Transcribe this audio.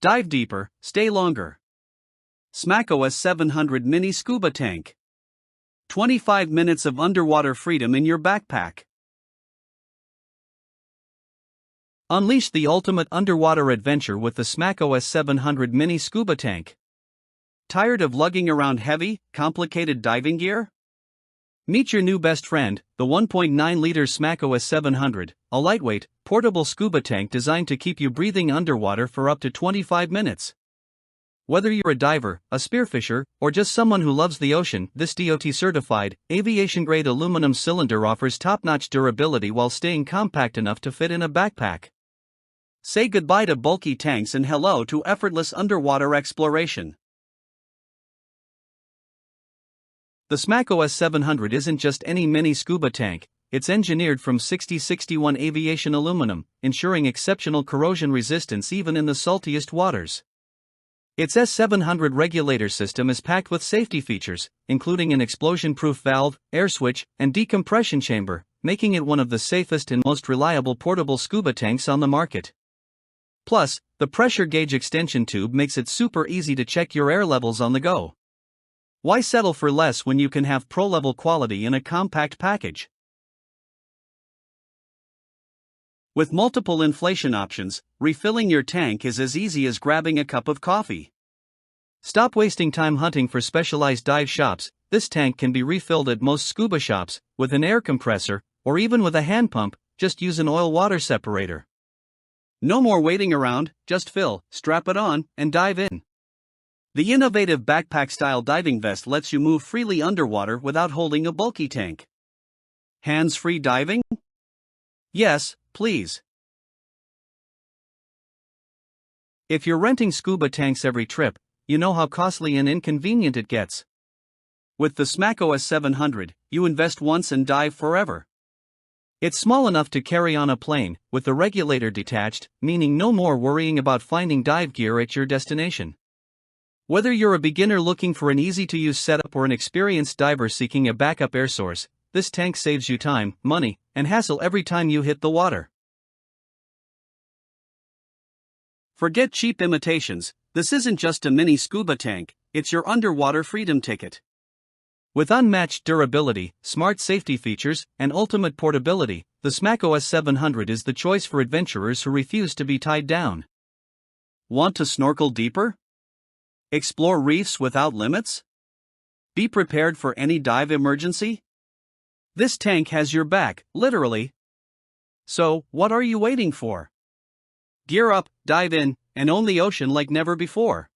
Dive deeper, stay longer. SMACO S700 Mini Scuba Tank. 25 minutes of underwater freedom in your backpack. Unleash the ultimate underwater adventure with the SMACO S700 Mini Scuba Tank. Tired of lugging around heavy, complicated diving gear? Meet your new best friend, the 1.9-liter SMACO S700, a lightweight, portable scuba tank designed to keep you breathing underwater for up to 25 minutes. Whether you're a diver, a spearfisher, or just someone who loves the ocean, this DOT-certified, aviation-grade aluminum cylinder offers top-notch durability while staying compact enough to fit in a backpack. Say goodbye to bulky tanks and hello to effortless underwater exploration. The SMACO S700 isn't just any mini scuba tank, it's engineered from 6061 aviation aluminum, ensuring exceptional corrosion resistance even in the saltiest waters. Its S700 regulator system is packed with safety features, including an explosion-proof valve, air switch, and decompression chamber, making it one of the safest and most reliable portable scuba tanks on the market. Plus, the pressure gauge extension tube makes it super easy to check your air levels on the go. Why settle for less when you can have pro-level quality in a compact package? With multiple inflation options, refilling your tank is as easy as grabbing a cup of coffee. Stop wasting time hunting for specialized dive shops. This tank can be refilled at most scuba shops, with an air compressor, or even with a hand pump. Just use an oil-water separator. No more waiting around, just fill, strap it on, and dive in. The innovative backpack-style diving vest lets you move freely underwater without holding a bulky tank. Hands-free diving? Yes, please. If you're renting scuba tanks every trip, you know how costly and inconvenient it gets. With the SMACO S700, you invest once and dive forever. It's small enough to carry on a plane, with the regulator detached, meaning no more worrying about finding dive gear at your destination. Whether you're a beginner looking for an easy-to-use setup or an experienced diver seeking a backup air source, this tank saves you time, money, and hassle every time you hit the water. Forget cheap imitations. This isn't just a mini scuba tank, it's your underwater freedom ticket. With unmatched durability, smart safety features, and ultimate portability, the SMACO S700 is the choice for adventurers who refuse to be tied down. Want to snorkel deeper? Explore reefs without limits? Be prepared for any dive emergency? This tank has your back, literally. So, what are you waiting for? Gear up, dive in, and own the ocean like never before.